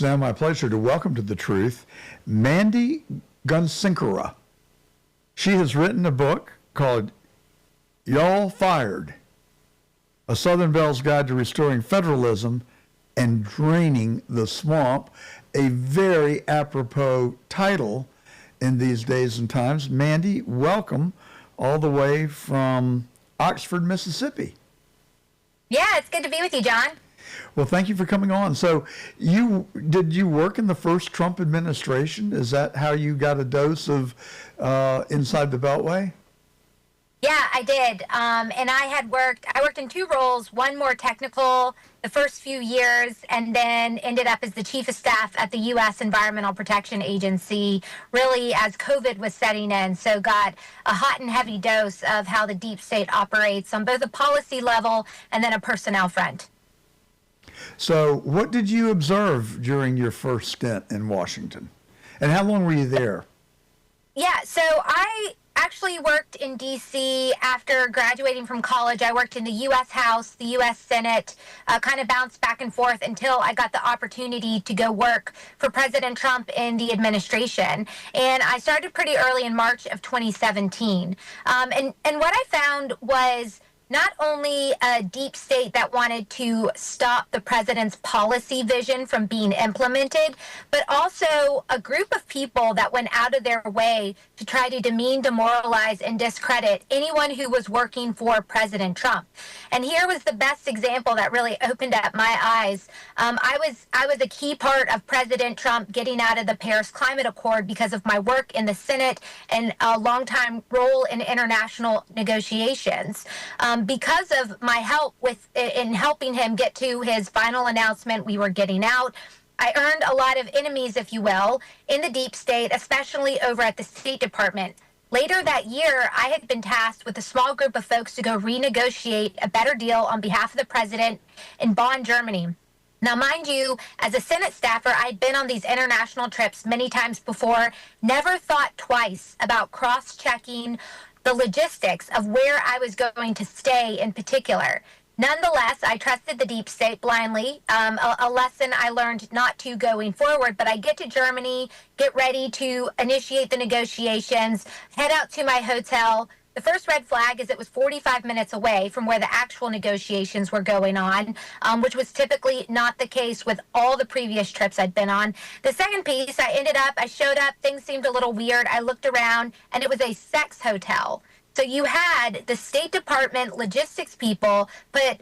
It's now my pleasure to welcome to The Truth Mandy Gunasekara. She has written a book called Y'all Fired, A Southern Belle's Guide to Restoring Federalism and Draining the Swamp, a very apropos title in these days and times. Mandy, welcome all the way from Oxford, Mississippi. Yeah, it's good to be with you, John. Well, thank you for coming on. So did you work in the first Trump administration? Is that how you got a dose of Inside the Beltway? Yeah, I did. And I worked in two roles, one more technical the first few years, and then ended up as the chief of staff at the U.S. Environmental Protection Agency, really as COVID was setting in. So got a hot and heavy dose of how the deep state operates on both a policy level and then a personnel front. So what did you observe during your first stint in Washington? And how long were you there? Yeah, so I actually worked in D.C. after graduating from college. I worked in the U.S. House, the U.S. Senate, kind of bounced back and forth until I got the opportunity to go work for President Trump in the administration. And I started pretty early in March of 2017. And what I found was not only a deep state that wanted to stop the president's policy vision from being implemented, but also a group of people that went out of their way to try to demean, demoralize, and discredit anyone who was working for President Trump. And here was the best example that really opened up my eyes. I was a key part of President Trump getting out of the Paris Climate Accord because of my work in the Senate and a longtime role in international negotiations. Because of my help in helping him get to his final announcement, we were getting out. I earned a lot of enemies, if you will, in the deep state, especially over at the State Department. Later that year, I had been tasked with a small group of folks to go renegotiate a better deal on behalf of the president in Bonn, Germany. Now, mind you, as a Senate staffer, I'd been on these international trips many times before, never thought twice about cross-checking the logistics of where I was going to stay in particular. Nonetheless, I trusted the deep state blindly, a lesson I learned not to going forward, but I get to Germany, get ready to initiate the negotiations, head out to my hotel. The first red flag is it was 45 minutes away from where the actual negotiations were going on, which was typically not the case with all the previous trips I'd been on. The second piece, I showed up, things seemed a little weird. I looked around, and it was a sex hotel. So you had the State Department logistics people put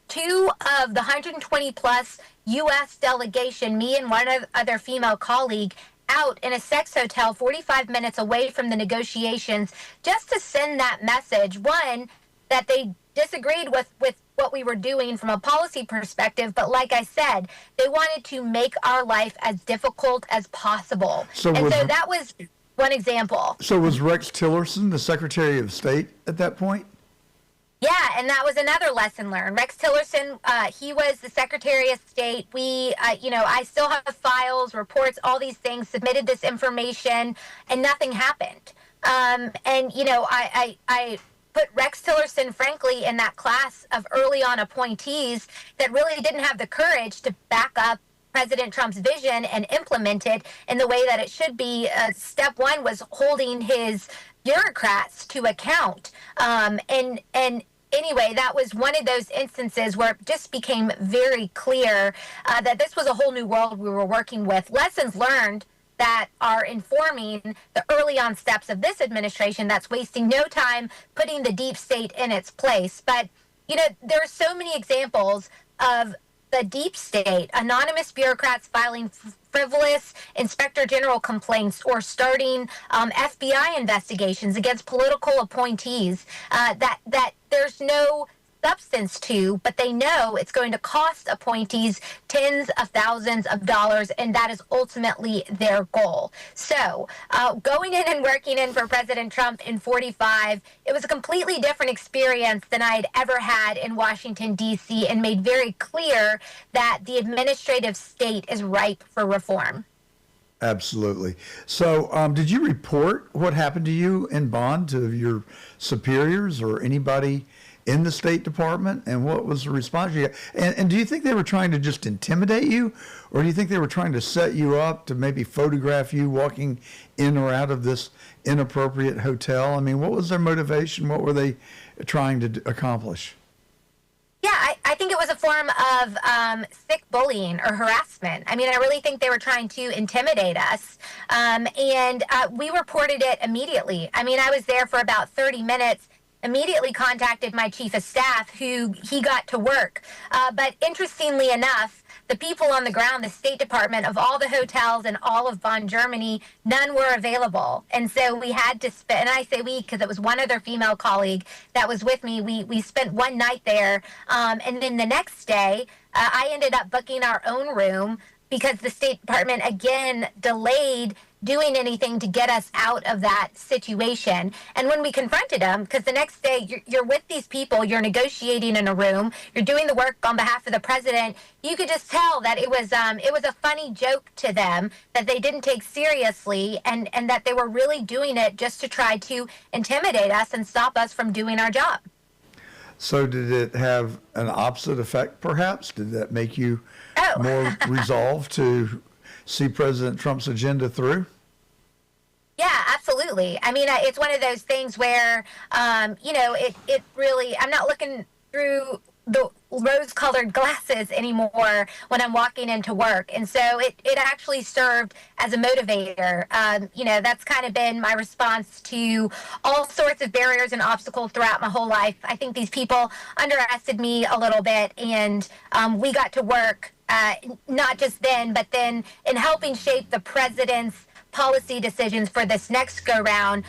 two of the 120 plus U.S. delegation, me and one other female colleague, out in a sex hotel 45 minutes away from the negotiations just to send that message. One, that they disagreed with what we were doing from a policy perspective, but like I said, they wanted to make our life as difficult as possible. So that was one example. So was Rex Tillerson the Secretary of State at that point? Yeah, and that was another lesson learned. Rex Tillerson, he was the Secretary of State. I still have files, reports, all these things, submitted this information, and nothing happened. I put Rex Tillerson, frankly, in that class of early on appointees that really didn't have the courage to back up President Trump's vision and implement it in the way that it should be. Step one was holding his bureaucrats to account. Anyway, that was one of those instances where it just became very clear that this was a whole new world we were working with. Lessons learned that are informing the early on steps of this administration that's wasting no time putting the deep state in its place. But, there are so many examples of the deep state, anonymous bureaucrats filing frivolous inspector general complaints or starting FBI investigations against political appointees that there's no substance to, but they know it's going to cost appointees tens of thousands of dollars, and that is ultimately their goal. So going in and working in for President Trump in 45, it was a completely different experience than I had ever had in Washington, D.C., and made very clear that the administrative state is ripe for reform. Absolutely. So did you report what happened to you in Bonn to your superiors or anybody in the State Department, and what was the response you got? And do you think they were trying to just intimidate you, or do you think they were trying to set you up to maybe photograph you walking in or out of this inappropriate hotel? I mean, what was their motivation? What were they trying to accomplish? Yeah, I think it was a form of sick bullying or harassment. I mean, I really think they were trying to intimidate us. And we reported it immediately. I mean, I was there for about 30 minutes, immediately contacted my chief of staff, who he got to work. But interestingly enough, the people on the ground, the State Department, of all the hotels in all of Bonn, Germany, none were available. And so we had to spend, and I say we because it was one other female colleague that was with me. We spent one night there. And then the next day, I ended up booking our own room because the State Department, again, delayed doing anything to get us out of that situation. And when we confronted them, because the next day you're with these people, you're negotiating in a room, you're doing the work on behalf of the president, you could just tell that it was a funny joke to them that they didn't take seriously, and that they were really doing it just to try to intimidate us and stop us from doing our job. So did it have an opposite effect, perhaps? Did that make you more resolved to see President Trump's agenda through? Yeah, absolutely. I mean, it's one of those things where, it really, I'm not looking through the rose-colored glasses anymore when I'm walking into work. And so it actually served as a motivator. That's kind of been my response to all sorts of barriers and obstacles throughout my whole life. I think these people underestimated me a little bit, and we got to work, not just then, but then in helping shape the president's policy decisions for this next go round.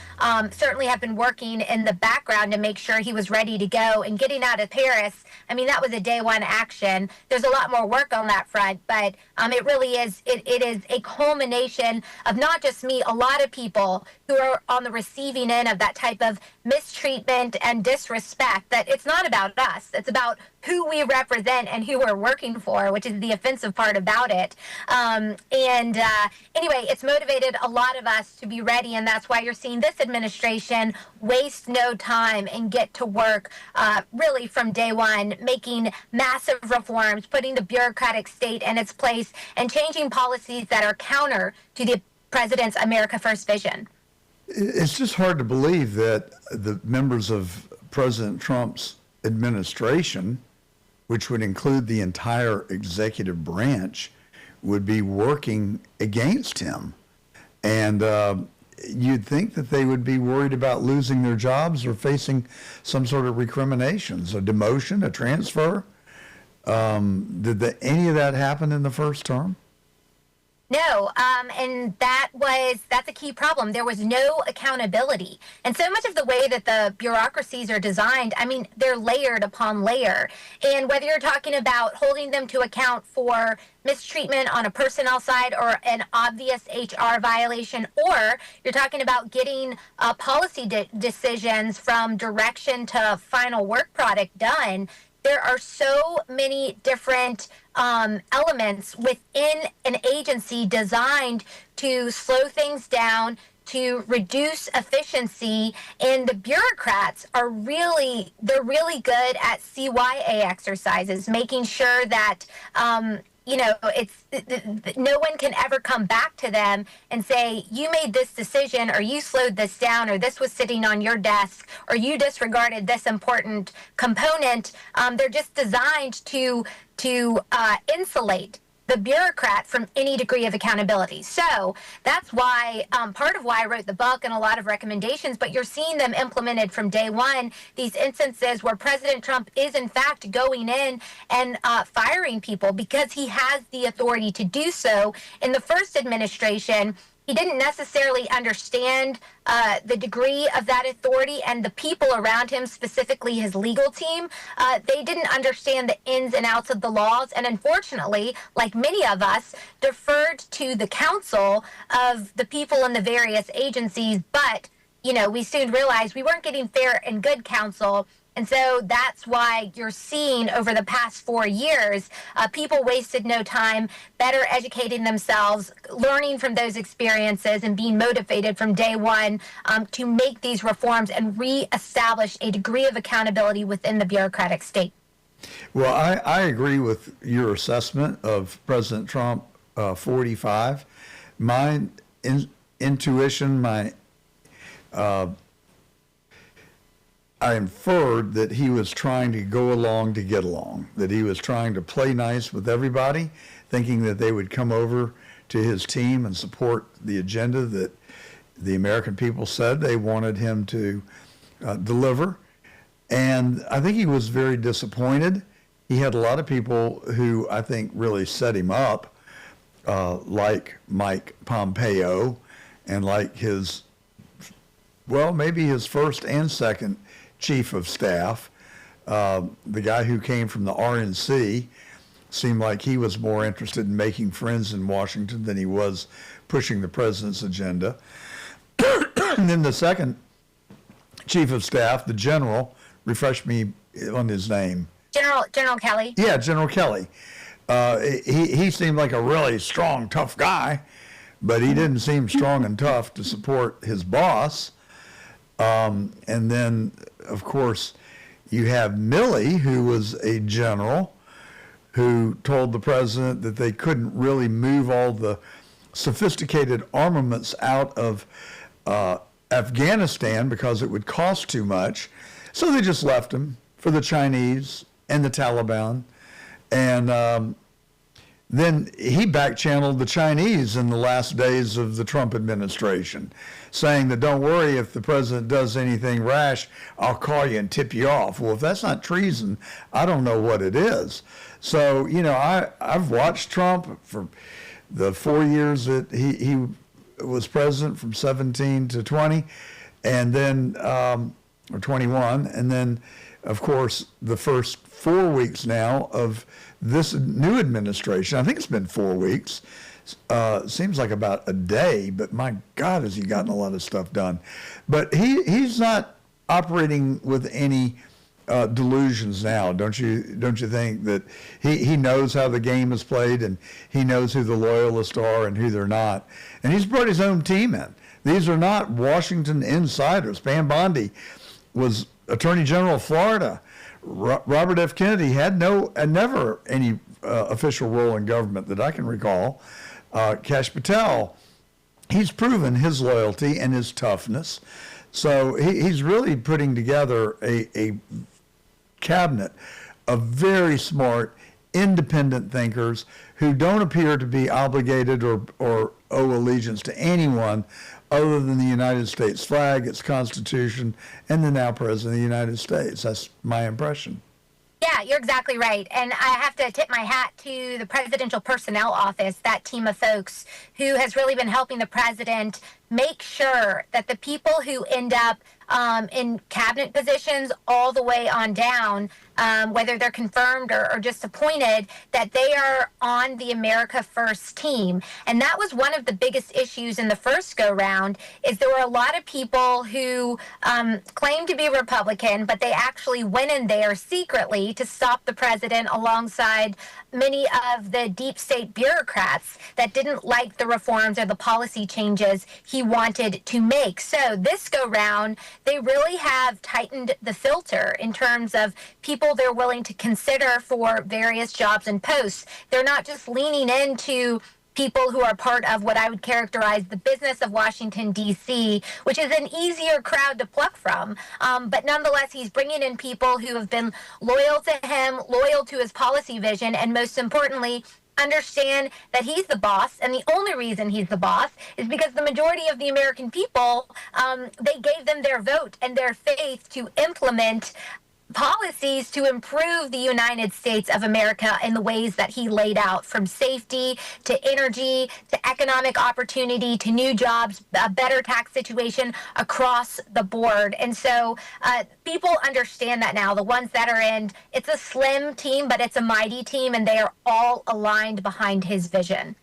Certainly have been working in the background to make sure he was ready to go. And getting out of Paris, I mean, that was a day one action. There's a lot more work on that front, but it really is, it is a culmination of not just me, a lot of people who are on the receiving end of that type of mistreatment and disrespect. That it's not about us, it's about who we represent and who we're working for, which is the offensive part about it. Anyway, it's motivated a lot of us to be ready, and that's why you're seeing this administration waste no time and get to work really from day one, making massive reforms, putting the bureaucratic state in its place, and changing policies that are counter to the president's America First vision. It's just hard to believe that the members of President Trump's administration, which would include the entire executive branch, would be working against him. And you'd think that they would be worried about losing their jobs or facing some sort of recriminations, a demotion, a transfer. Did any of that happen in the first term? No, and that's a key problem. There was no accountability. And so much of the way that the bureaucracies are designed, I mean, they're layered upon layer. And whether you're talking about holding them to account for mistreatment on a personnel side or an obvious HR violation, or you're talking about getting policy decisions from direction to final work product done, there are so many different elements within an agency designed to slow things down, to reduce efficiency, and the bureaucrats are really good at CYA exercises, making sure that no one can ever come back to them and say, you made this decision, or you slowed this down, or this was sitting on your desk, or you disregarded this important component. They're just designed to insulate the bureaucrat from any degree of accountability. So that's why, part of why I wrote the book and a lot of recommendations, but you're seeing them implemented from day one, these instances where President Trump is in fact going in and firing people because he has the authority to do so. In the first administration, he didn't necessarily understand the degree of that authority, and the people around him, specifically his legal team, they didn't understand the ins and outs of the laws, and unfortunately, like many of us, deferred to the counsel of the people in the various agencies. But we soon realized we weren't getting fair and good counsel. And so that's why you're seeing over the past 4 years, people wasted no time better educating themselves, learning from those experiences, and being motivated from day one to make these reforms and reestablish a degree of accountability within the bureaucratic state. Well, I agree with your assessment of President Trump 45. My intuition, I inferred that he was trying to go along to get along, that he was trying to play nice with everybody, thinking that they would come over to his team and support the agenda that the American people said they wanted him to deliver. And I think he was very disappointed. He had a lot of people who I think really set him up, like Mike Pompeo and like maybe his first and second chief of staff, the guy who came from the RNC. Seemed like he was more interested in making friends in Washington than he was pushing the president's agenda. And then the second chief of staff, the general, refresh me on his name. General Kelly. Yeah, General Kelly. He seemed like a really strong, tough guy, but he didn't seem strong and tough to support his boss. And then, of course, you have Milley, who was a general, who told the president that they couldn't really move all the sophisticated armaments out of Afghanistan because it would cost too much. So they just left him for the Chinese and the Taliban. And then he back-channeled the Chinese in the last days of the Trump administration, saying that don't worry, if the president does anything rash, I'll call you and tip you off. Well, if that's not treason, I don't know what it is. So, I've watched Trump for the 4 years that he was president, from 17 to 20, and then, or 21, and then, of course, the first 4 weeks now of this new administration. I think it's been 4 weeks. Seems like about a day, but my God, has he gotten a lot of stuff done. But he's not operating with any delusions now. Don't you think that he knows how the game is played, and he knows who the loyalists are and who they're not, and he's brought his own team in. These are not Washington insiders. Pam Bondi was Attorney General of Florida. Robert F. Kennedy had never any official role in government that I can recall. Kash Patel, he's proven his loyalty and his toughness. So he's really putting together a cabinet of very smart, independent thinkers who don't appear to be obligated or owe allegiance to anyone other than the United States flag, its Constitution, and the now President of the United States. That's my impression. Yeah, you're exactly right. And I have to tip my hat to the Presidential Personnel Office, that team of folks who has really been helping the president make sure that the people who end up in cabinet positions all the way on down, whether they're confirmed or just appointed, that they are on the America First team. And that was one of the biggest issues in the first go-round, is there were a lot of people who claimed to be Republican, but they actually went in there secretly to stop the president alongside many of the deep state bureaucrats that didn't like the reforms or the policy changes he wanted to make. So this go-round, they really have tightened the filter in terms of people they're willing to consider for various jobs and posts. They're not just leaning into people who are part of what I would characterize the business of Washington, D.C., which is an easier crowd to pluck from. But nonetheless, he's bringing in people who have been loyal to him, loyal to his policy vision, and most importantly, understand that he's the boss, and the only reason he's the boss is because the majority of the American people, they gave them their vote and their faith to implement policies to improve the United States of America in the ways that he laid out, from safety to energy to economic opportunity to new jobs, a better tax situation across the board. And so people understand that now. The ones that are in, it's a slim team, but it's a mighty team, and they are all aligned behind his vision.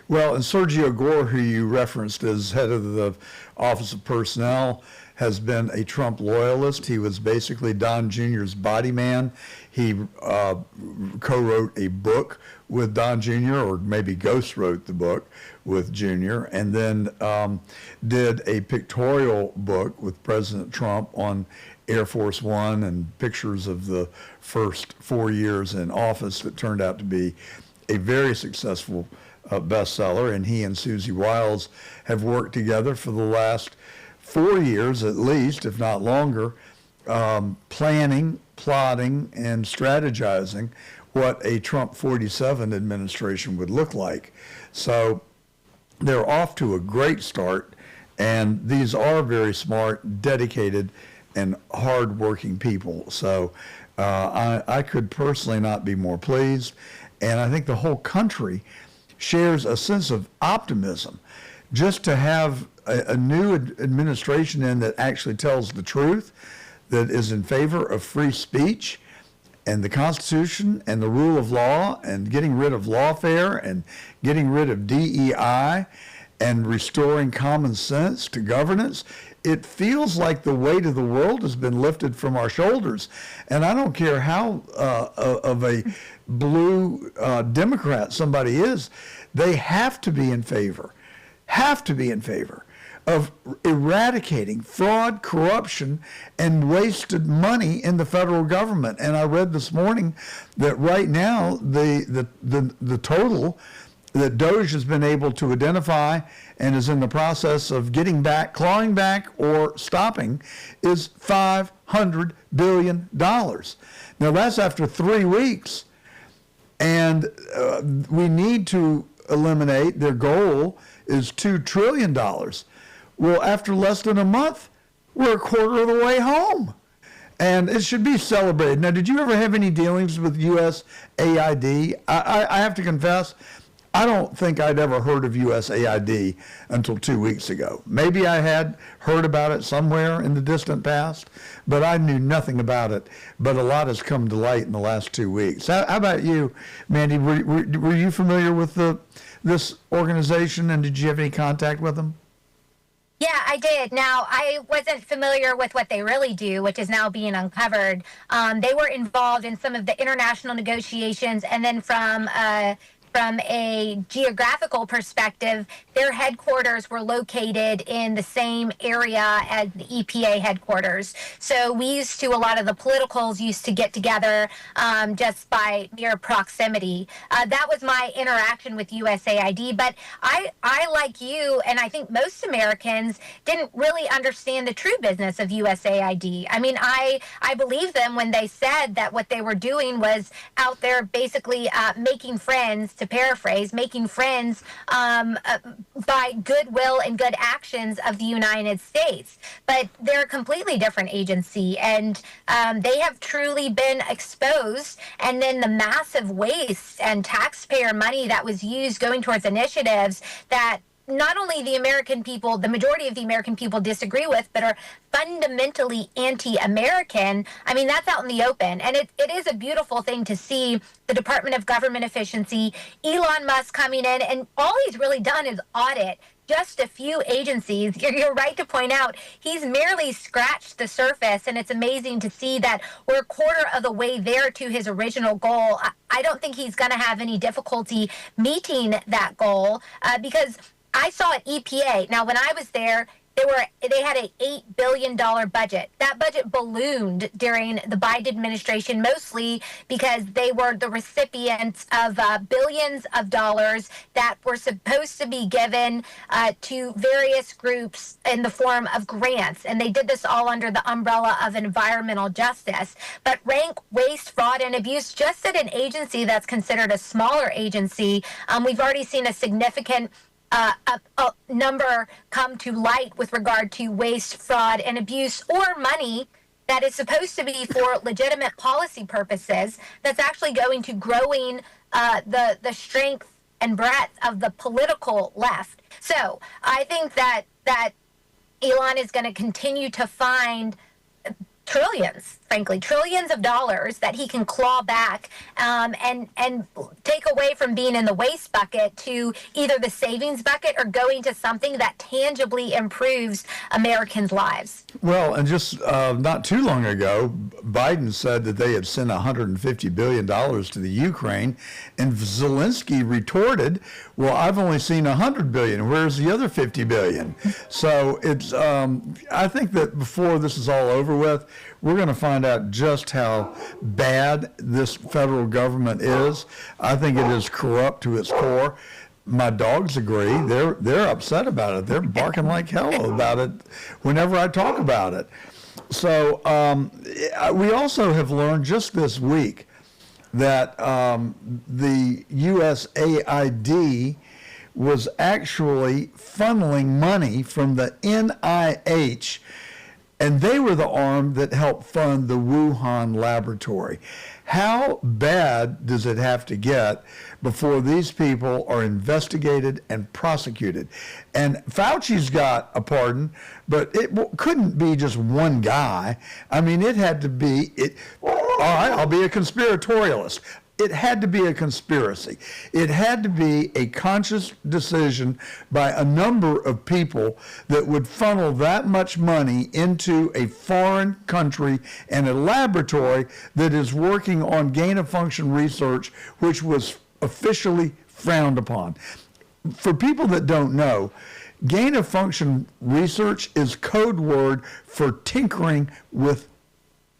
Well, and Sergio Gore, who you referenced as head of the Office of Personnel, has been a Trump loyalist. He was basically Don Jr.'s body man. He co-wrote a book with Don Jr., or maybe ghost wrote the book with Jr., and then did a pictorial book with President Trump on Air Force One and pictures of the first 4 years in office that turned out to be a very successful bestseller. And he and Susie Wiles have worked together for the last 4 years at least, if not longer, planning, plotting, and strategizing what a Trump 47 administration would look like. So they're off to a great start, and these are very smart, dedicated, and hard-working people. So I could personally not be more pleased, and I think the whole country shares a sense of optimism just to have a new administration in that actually tells the truth, that is in favor of free speech and the Constitution and the rule of law, and getting rid of lawfare and getting rid of DEI and restoring common sense to governance. It feels like the weight of the world has been lifted from our shoulders. And I don't care how of a blue Democrat somebody is, they have to be in favor of eradicating fraud, corruption, and wasted money in the federal government. And I read this morning that right now the total that DOJ has been able to identify and is in the process of getting back, clawing back, or stopping is $500 billion. Now that's after 3 weeks. And we need to eliminate, their goal is $2 trillion. Well, after less than a month, we're a quarter of the way home. And it should be celebrated. Now, did you ever have any dealings with USAID? I have to confess, I don't think I'd ever heard of USAID until 2 weeks ago. Maybe I had heard about it somewhere in the distant past, but I knew nothing about it. But a lot has come to light in the last 2 weeks. How about you, Mandy? Were you familiar with this organization, and did you have any contact with them? Yeah, I did. Now, I wasn't familiar with what they really do, which is now being uncovered. They were involved in some of the international negotiations, and then from a geographical perspective, their headquarters were located in the same area as the EPA headquarters. So a lot of the politicals used to get together just by mere proximity. That was my interaction with USAID. But I, like you, and I think most Americans, didn't really understand the true business of USAID. I mean, I believe them when they said that what they were doing was out there basically making friends, to paraphrase, making friends by goodwill and good actions of the United States. But they're a completely different agency, and they have truly been exposed. And then the massive waste and taxpayer money that was used going towards initiatives that not only the American people, the majority of the American people disagree with, but are fundamentally anti-American. I mean, that's out in the open. And it is a beautiful thing to see the Department of Government Efficiency, Elon Musk coming in, and all he's really done is audit just a few agencies. You're right to point out he's merely scratched the surface, and it's amazing to see that we're a quarter of the way there to his original goal. I don't think he's going to have any difficulty meeting that goal because I saw at EPA. Now, when I was there, they had an $8 billion budget. That budget ballooned during the Biden administration, mostly because they were the recipients of billions of dollars that were supposed to be given to various groups in the form of grants. And they did this all under the umbrella of environmental justice. But rank waste, fraud, and abuse, just at an agency that's considered a smaller agency, we've already seen a significant a number come to light with regard to waste, fraud, and abuse, or money that is supposed to be for legitimate policy purposes that's actually going to growing the strength and breadth of the political left. So I think that Elon is going to continue to find trillions frankly, trillions of dollars that he can claw back and take away from being in the waste bucket to either the savings bucket or going to something that tangibly improves Americans' lives. Well, and just not too long ago, Biden said that they had sent $150 billion to the Ukraine, and Zelensky retorted, well, I've only seen $100 billion. Where's the other $50 billion? So it's, I think that before this is all over with, we're going to find out just how bad this federal government is. I think it is corrupt to its core. My dogs agree. They're upset about it. They're barking like hell about it whenever I talk about it. So we also have learned just this week that the USAID was actually funneling money from the NIH, and they were the arm that helped fund the Wuhan laboratory. How bad does it have to get before these people are investigated and prosecuted? And Fauci's got a pardon, but it couldn't be just one guy. I mean, it had to be, all right, I'll be a conspiratorialist. It had to be a conspiracy. It had to be a conscious decision by a number of people that would funnel that much money into a foreign country and a laboratory that is working on gain-of-function research, which was officially frowned upon. For people that don't know, gain-of-function research is code word for tinkering with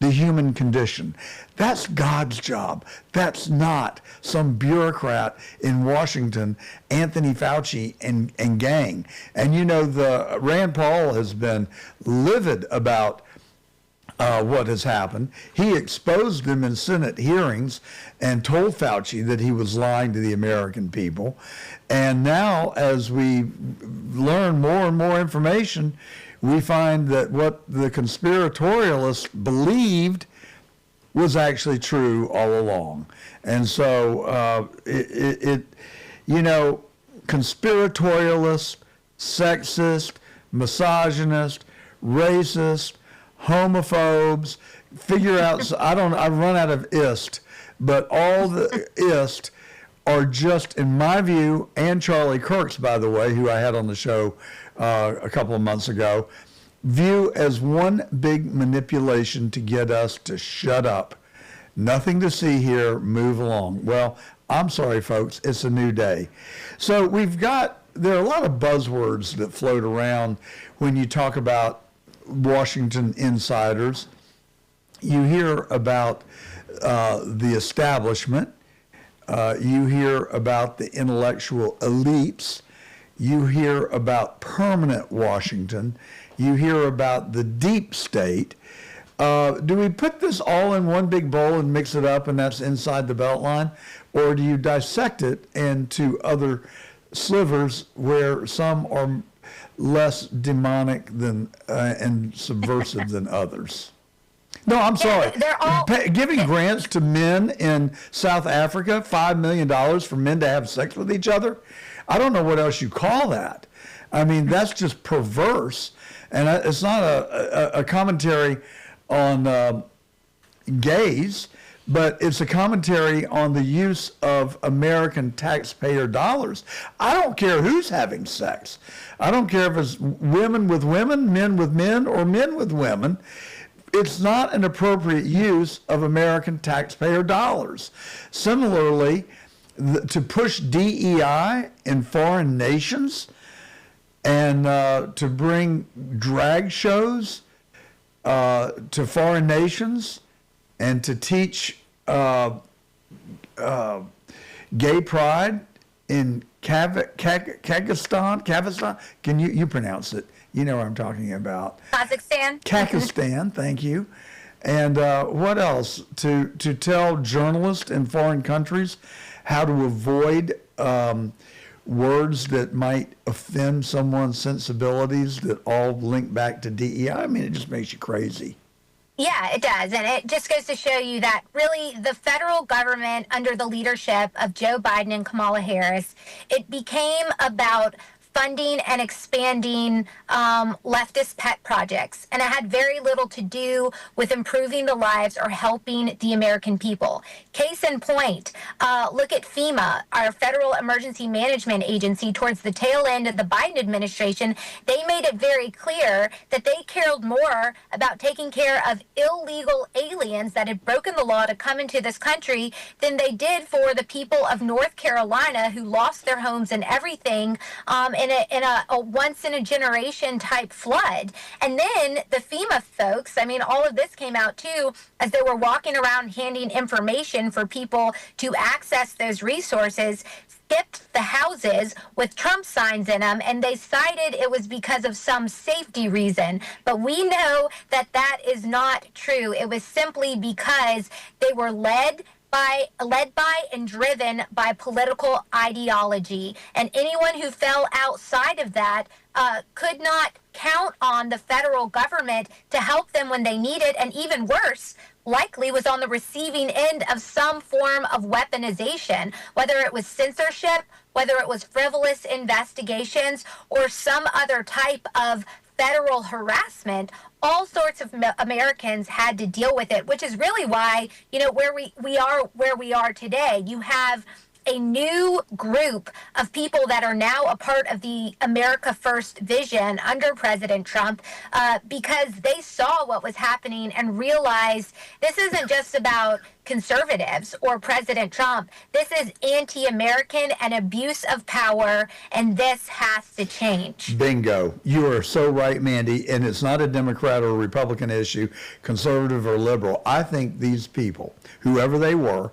the human condition. That's God's job. That's not some bureaucrat in Washington, Anthony Fauci and gang. And you know, the Rand Paul has been livid about what has happened. He exposed them in Senate hearings and told Fauci that he was lying to the American people. And now, as we learn more and more information, we find that what the conspiratorialists believed was actually true all along. And so you know, conspiratorialists, sexist, misogynist, racist, homophobes, figure out, I've run out of ist, but all the ist are just, in my view, and Charlie Kirk's, by the way, who I had on the show a couple of months ago, view as one big manipulation to get us to shut up. Nothing to see here, move along. Well, I'm sorry, folks, it's a new day. So there are a lot of buzzwords that float around when you talk about Washington insiders. You hear about the establishment. You hear about the intellectual elites. You hear about permanent Washington. You hear about the deep state. Do we put this all in one big bowl and mix it up and that's inside the Beltline? Or do you dissect it into other slivers where some are less demonic than and subversive than others? No, I'm sorry. Giving grants to men in South Africa, $5 million for men to have sex with each other, I don't know what else you call that. I mean, that's just perverse. And it's not a commentary on gays, but it's a commentary on the use of American taxpayer dollars. I don't care who's having sex. I don't care if it's women with women, men with men, or men with women. It's not an appropriate use of American taxpayer dollars. Similarly, to push DEI in foreign nations and to bring drag shows to foreign nations and to teach gay pride in Kazakhstan. Can you pronounce it? You know what I'm talking about. Kazakhstan, thank you. And what else? To tell journalists in foreign countries how to avoid words that might offend someone's sensibilities that all link back to DEI. I mean, it just makes you crazy. Yeah, it does. And it just goes to show you that really the federal government under the leadership of Joe Biden and Kamala Harris, it became about funding and expanding leftist pet projects, and it had very little to do with improving the lives or helping the American people. Case in point, look at FEMA, our Federal Emergency Management Agency. Towards the tail end of the Biden administration, they made it very clear that they cared more about taking care of illegal aliens that had broken the law to come into this country than they did for the people of North Carolina who lost their homes and everything in a once-in-a-generation type flood. And then the FEMA folks, I mean, all of this came out too as they were walking around handing information for people to access those resources, skipped the houses with Trump signs in them, and they cited it was because of some safety reason. But we know that that is not true. It was simply because they were led by and driven by political ideology. And anyone who fell outside of that could not count on the federal government to help them when they needed, and even worse, likely was on the receiving end of some form of weaponization, whether it was censorship, whether it was frivolous investigations, or some other type of federal harassment. All sorts of Americans had to deal with it, which is really why, you know, where we are today. You have a new group of people that are now a part of the America First vision under President Trump because they saw what was happening and realized this isn't just about conservatives or President Trump. This is anti-American and abuse of power, and this has to change. Bingo. You are so right, Mandy. And it's not a Democrat or a Republican issue, conservative or liberal. I think these people, whoever they were,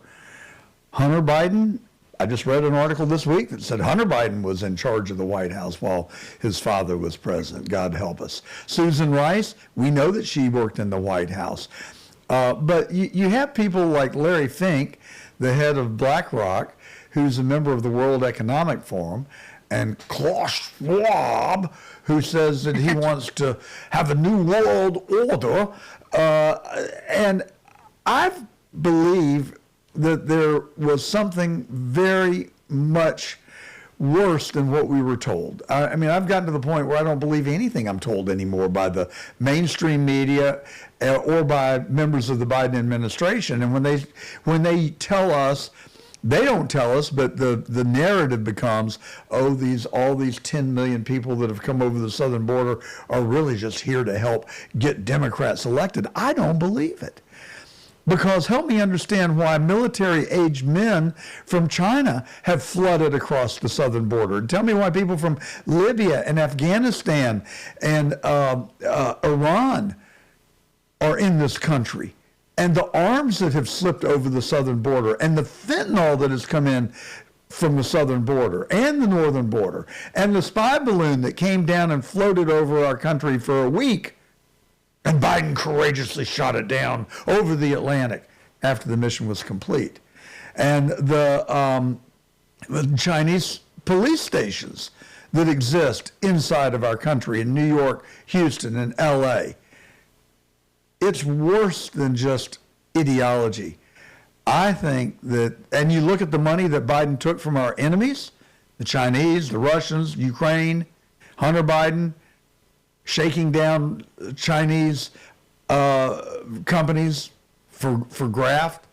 Hunter Biden, I just read an article this week that said Hunter Biden was in charge of the White House while his father was president. God help us. Susan Rice, we know that she worked in the White House. But you have people like Larry Fink, the head of BlackRock, who's a member of the World Economic Forum, and Klaus Schwab, who says that he wants to have a new world order. And I believe that there was something very much worse than what we were told. I mean, I've gotten to the point where I don't believe anything I'm told anymore by the mainstream media or by members of the Biden administration. And when they tell us, they don't tell us, but the narrative becomes, all these 10 million people that have come over the southern border are really just here to help get Democrats elected. I don't believe it. Because help me understand why military-aged men from China have flooded across the southern border. Tell me why people from Libya and Afghanistan and Iran are in this country. And the arms that have slipped over the southern border and the fentanyl that has come in from the southern border and the northern border and the spy balloon that came down and floated over our country for a week. And Biden courageously shot it down over the Atlantic after the mission was complete. And the Chinese police stations that exist inside of our country in New York, Houston, and LA. It's worse than just ideology. I think that, and you look at the money that Biden took from our enemies, the Chinese, the Russians, Ukraine, Hunter Biden, shaking down Chinese companies for graft,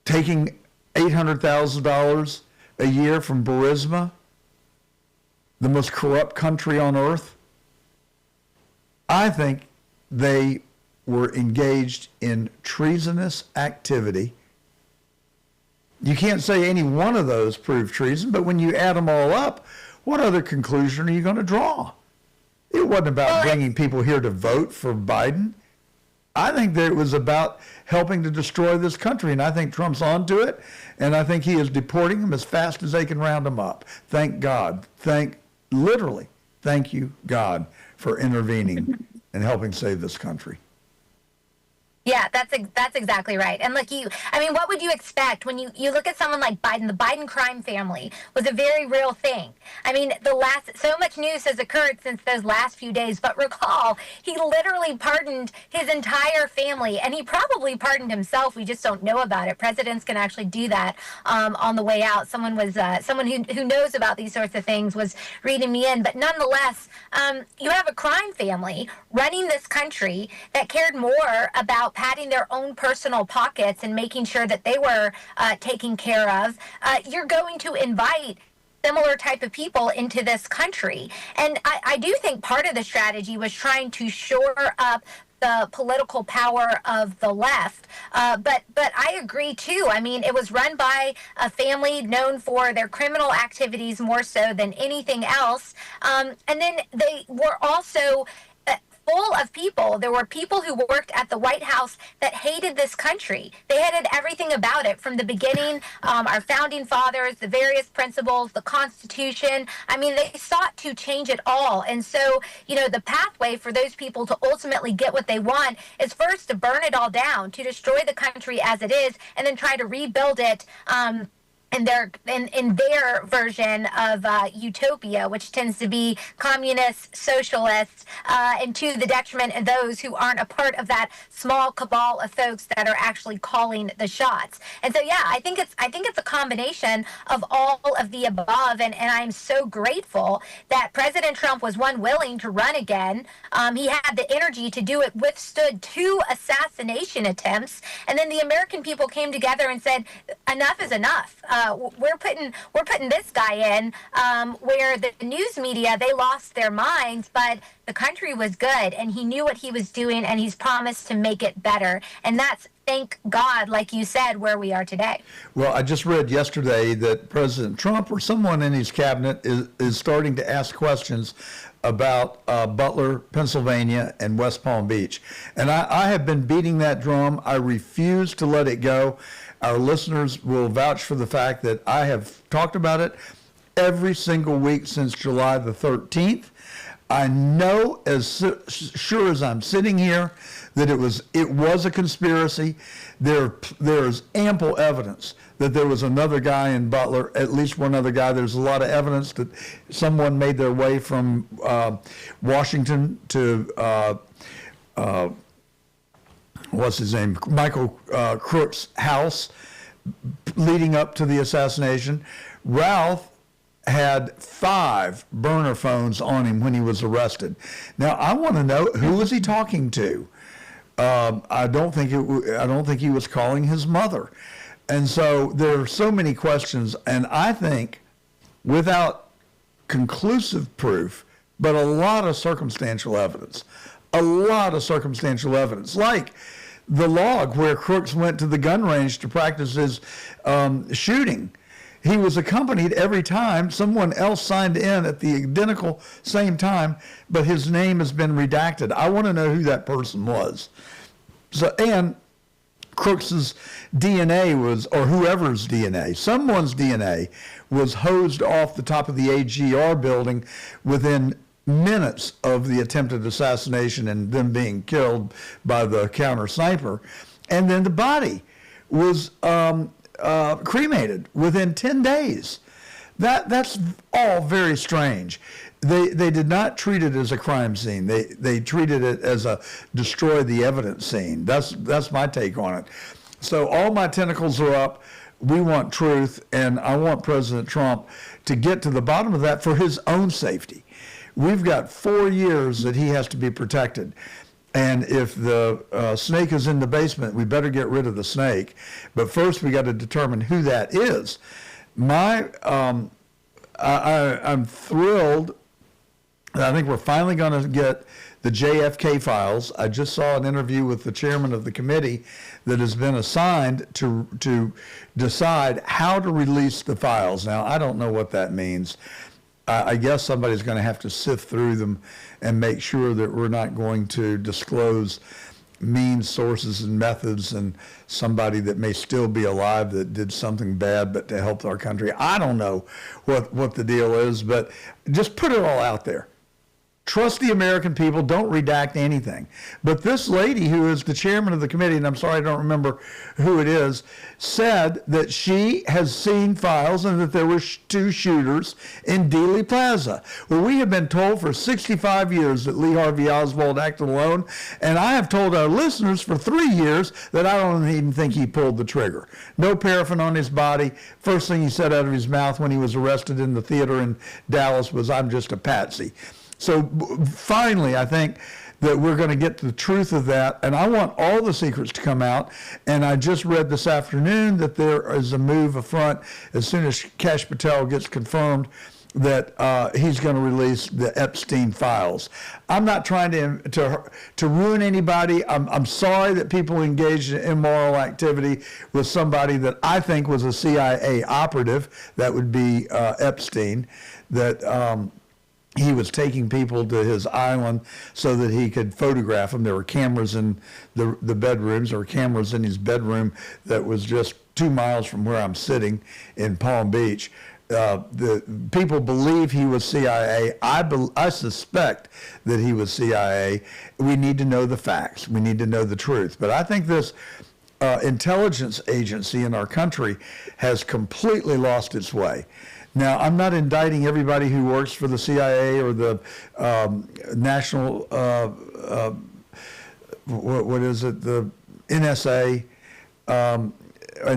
taking $800,000 a year from Burisma, the most corrupt country on earth. I think they were engaged in treasonous activity. You can't say any one of those proved treason, but when you add them all up, what other conclusion are you going to draw? It wasn't about bringing people here to vote for Biden. I think that it was about helping to destroy this country, and I think Trump's onto it, and I think he is deporting them as fast as they can round them up. Thank God. Thank you, God, for intervening and helping save this country. Yeah, that's exactly right. And like I mean, what would you expect when you look at someone like Biden? The Biden crime family was a very real thing. I mean, so much news has occurred since those last few days, but recall, he literally pardoned his entire family, and he probably pardoned himself. We just don't know about it. Presidents can actually do that on the way out. Someone who knows about these sorts of things was reading me in, but nonetheless, you have a crime family running this country that cared more about padding their own personal pockets and making sure that they were taken care of. You're going to invite similar type of people into this country. And I do think part of the strategy was trying to shore up the political power of the left. But I agree too. I mean, it was run by a family known for their criminal activities more so than anything else. And then they were also full of people. There were people who worked at the White House that hated this country. They hated everything about it from the beginning. Our founding fathers, the various principles, the Constitution. I mean, they sought to change it all. And so, the pathway for those people to ultimately get what they want is first to burn it all down, to destroy the country as it is, and then try to rebuild it. In their version of utopia, which tends to be communist, socialist, and to the detriment of those who aren't a part of that small cabal of folks that are actually calling the shots. And so, yeah, I think it's a combination of all of the above, and I'm so grateful that President Trump was willing to run again. He had the energy to do it, withstood 2 assassination attempts, and then the American people came together and said, enough is enough. We're putting this guy in where the news media, they lost their minds, but the country was good, and he knew what he was doing, and he's promised to make it better. And that's, thank God, like you said, where we are today. Well, I just read yesterday that President Trump or someone in his cabinet is starting to ask questions about Butler, Pennsylvania, and West Palm Beach. And I have been beating that drum. I refuse to let it go. Our listeners will vouch for the fact that I have talked about it every single week since July the 13th. I know as sure as I'm sitting here that it was a conspiracy. There's ample evidence that there was another guy in Butler, at least one other guy. There's a lot of evidence that someone made their way from Washington to what's his name, Michael Crook's house leading up to the assassination. Ralph had 5 burner phones on him when he was arrested. Now, I want to know, who was he talking to? I don't think he was calling his mother. And so there are so many questions, and I think without conclusive proof, but a lot of circumstantial evidence, like the log where Crooks went to the gun range to practice his shooting. He was accompanied every time. Someone else signed in at the identical same time, but his name has been redacted. I want to know who that person was. So, and Crooks's DNA was, or whoever's DNA, someone's DNA was hosed off the top of the AGR building within minutes of the attempted assassination and them being killed by the counter sniper. And then the body was cremated within 10 days. That's all very strange. They did not treat it as a crime scene. They treated it as a destroy the evidence scene. That's my take on it. So all my tentacles are up. We want truth, and I want President Trump to get to the bottom of that for his own safety. We've got 4 years that he has to be protected. And if the snake is in the basement, we better get rid of the snake. But first, we got to determine who that is. I'm thrilled. I think we're finally going to get the JFK files. I just saw an interview with the chairman of the committee that has been assigned to decide how to release the files. Now, I don't know what that means. I guess somebody's going to have to sift through them and make sure that we're not going to disclose means, sources, and methods, and somebody that may still be alive that did something bad but to help our country. I don't know what the deal is, but just put it all out there. Trust the American people. Don't redact anything. But this lady, who is the chairman of the committee, and I'm sorry I don't remember who it is, said that she has seen files and that there were two shooters in Dealey Plaza. Well, we have been told for 65 years that Lee Harvey Oswald acted alone, and I have told our listeners for 3 years that I don't even think he pulled the trigger. No paraffin on his body. First thing he said out of his mouth when he was arrested in the theater in Dallas was, "I'm just a patsy." So finally, I think that we're going to get to the truth of that, and I want all the secrets to come out. And I just read this afternoon that there is a move afront as soon as Kash Patel gets confirmed that he's going to release the Epstein files. I'm not trying to ruin anybody. I'm sorry that people engaged in immoral activity with somebody that I think was a CIA operative. That would be Epstein. That. He was taking people to his island so that he could photograph them. There were cameras in the bedrooms. There were cameras in his bedroom that was just 2 miles from where I'm sitting in Palm Beach. The people believe he was CIA. I suspect that he was CIA. We need to know the facts. We need to know the truth. But I think this intelligence agency in our country has completely lost its way. Now, I'm not indicting everybody who works for the CIA or the national, what is it, the NSA, and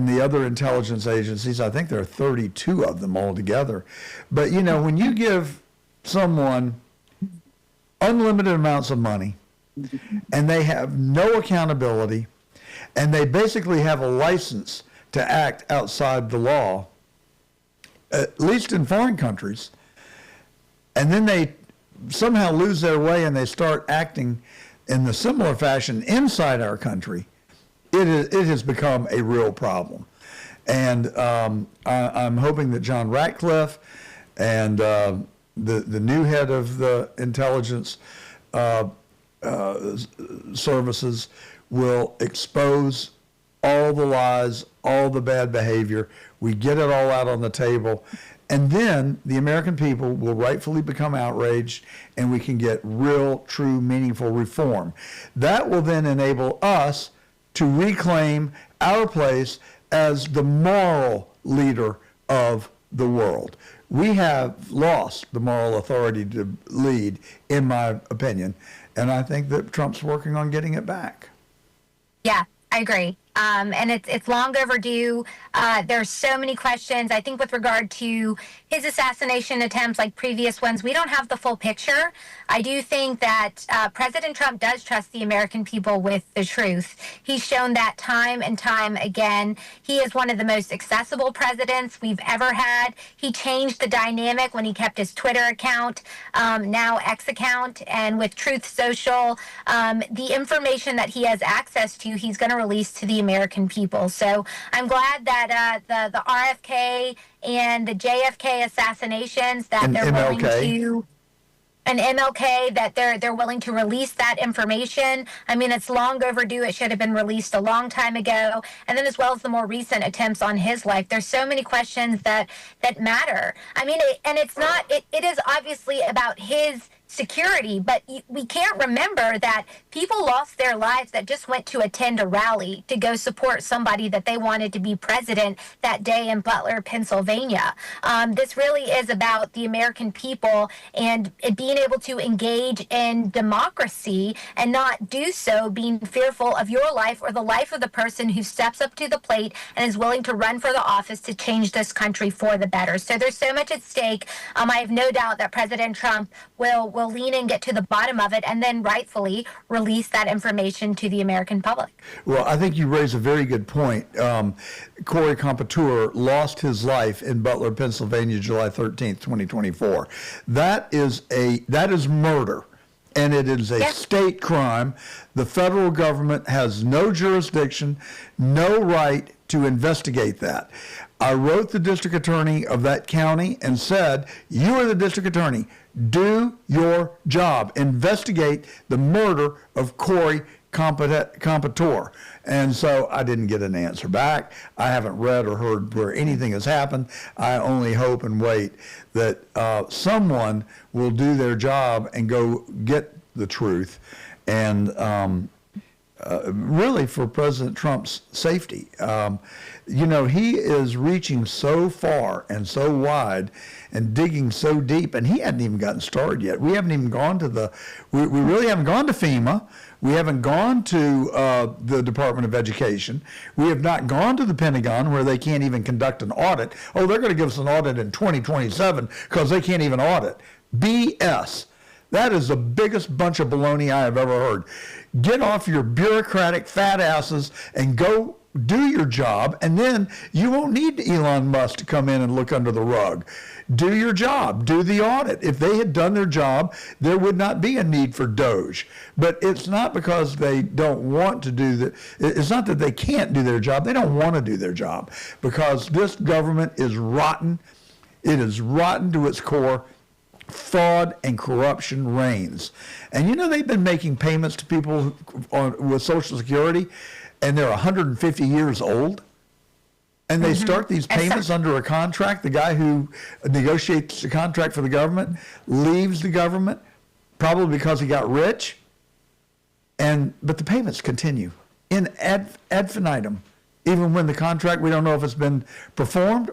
the other intelligence agencies. I think there are 32 of them altogether. But, you know, when you give someone unlimited amounts of money and they have no accountability and they basically have a license to act outside the law, at least in foreign countries, and then they somehow lose their way and they start acting in the similar fashion inside our country, it has become a real problem. And I'm hoping that John Ratcliffe and the new head of the intelligence services will expose all the lies, all the bad behavior. We get it all out on the table. And then the American people will rightfully become outraged and we can get real, true, meaningful reform. That will then enable us to reclaim our place as the moral leader of the world. We have lost the moral authority to lead, in my opinion, and I think that Trump's working on getting it back. Yeah, I agree. And it's long overdue. There's so many questions. I think with regard to his assassination attempts like previous ones, we don't have the full picture. I do think that President Trump does trust the American people with the truth. He's shown that time and time again. He is one of the most accessible presidents we've ever had. He changed the dynamic when he kept his Twitter account, now X account, and with Truth Social, the information that he has access to, he's going to release to the American people. So I'm glad that the RFK and the JFK assassinations that and they're MLK. willing to, and MLK, that they're willing to release that information. I mean, it's long overdue. It should have been released a long time ago. And then as well as the more recent attempts on his life, there's so many questions that matter. I mean, it is obviously about his security, but we can't remember that people lost their lives that just went to attend a rally to go support somebody that they wanted to be president that day in Butler, Pennsylvania. This really is about the American people and it being able to engage in democracy and not do so being fearful of your life or the life of the person who steps up to the plate and is willing to run for the office to change this country for the better. So there's so much at stake. I have no doubt that President Trump will lean and get to the bottom of it and then rightfully release that information to the American public. Well, I think you raise a very good point. Corey Compouture lost his life in Butler, Pennsylvania, July 13th, 2024. That is murder. And it is a state crime. The federal government has no jurisdiction, no right to investigate that. I wrote the district attorney of that county and said, you are the district attorney. Do your job. Investigate the murder of Corey competitor. And so I didn't get an answer back. I haven't read or heard where anything has happened. I only hope and wait that someone will do their job and go get the truth, and really for President Trump's safety. He is reaching so far and so wide and digging so deep, and he hadn't even gotten started yet. We haven't even gone to we really haven't gone to FEMA. We haven't gone to the Department of Education. We have not gone to the Pentagon, where they can't even conduct an audit. Oh, they're going to give us an audit in 2027 because they can't even audit. BS. That is the biggest bunch of baloney I have ever heard. Get off your bureaucratic fat asses and go do your job, and then you won't need Elon Musk to come in and look under the rug. Do your job. Do the audit. If they had done their job, there would not be a need for Doge. But it's not because they don't want to do it's not that they can't do their job. They don't want to do their job because this government is rotten. It is rotten to its core. Fraud and corruption reigns. And they've been making payments to people with Social Security, and they're 150 years old. And they start these payments under a contract. The guy who negotiates the contract for the government leaves the government, probably because he got rich. But the payments continue in ad infinitum. Even when the contract, we don't know if it's been performed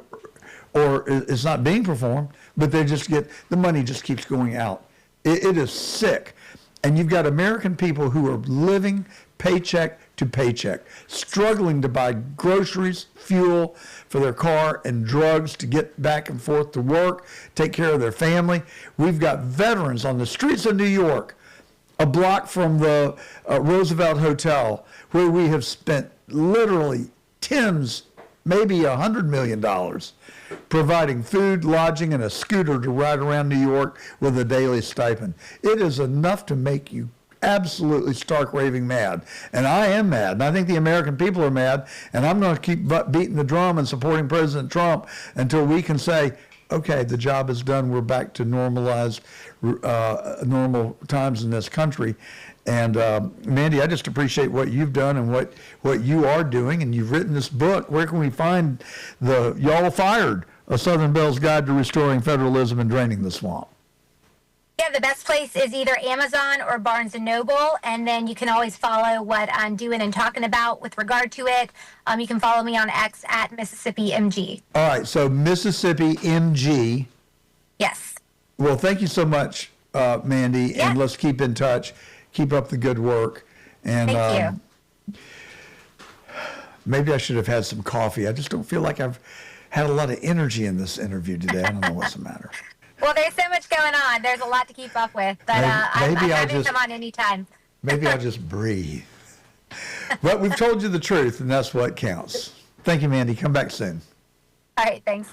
or it's not being performed, but the money just keeps going out. It is sick. And you've got American people who are living paycheck to paycheck, struggling to buy groceries, fuel for their car, and drugs to get back and forth to work, take care of their family. We've got veterans on the streets of New York, a block from the Roosevelt Hotel, where we have spent literally tens, maybe $100 million providing food, lodging, and a scooter to ride around New York with a daily stipend. It is enough to make you absolutely stark raving mad. And I am mad. And I think the American people are mad. And I'm going to keep beating the drum and supporting President Trump until we can say, okay, the job is done. We're back to normalized, normal times in this country. And Mandy, I just appreciate what you've done and what you are doing. And you've written this book. Where can we find Y'all Fired, A Southern Belle's Guide to Restoring Federalism and Draining the Swamp? Yeah, the best place is either Amazon or Barnes & Noble, and then you can always follow what I'm doing and talking about with regard to it. You can follow me on X at Mississippi MG. All right, so Mississippi MG. Yes. Well, thank you so much, Mandy, Yeah. and let's keep in touch. Keep up the good work. And Thank you. Maybe I should have had some coffee. I just don't feel like I've had a lot of energy in this interview today. I don't know what's the matter. Well, there's so much going on. There's a lot to keep up with, but I'm happy to come on anytime. Maybe I'll just breathe. But we've told you the truth, and that's what counts. Thank you, Mandy. Come back soon. All right, thanks.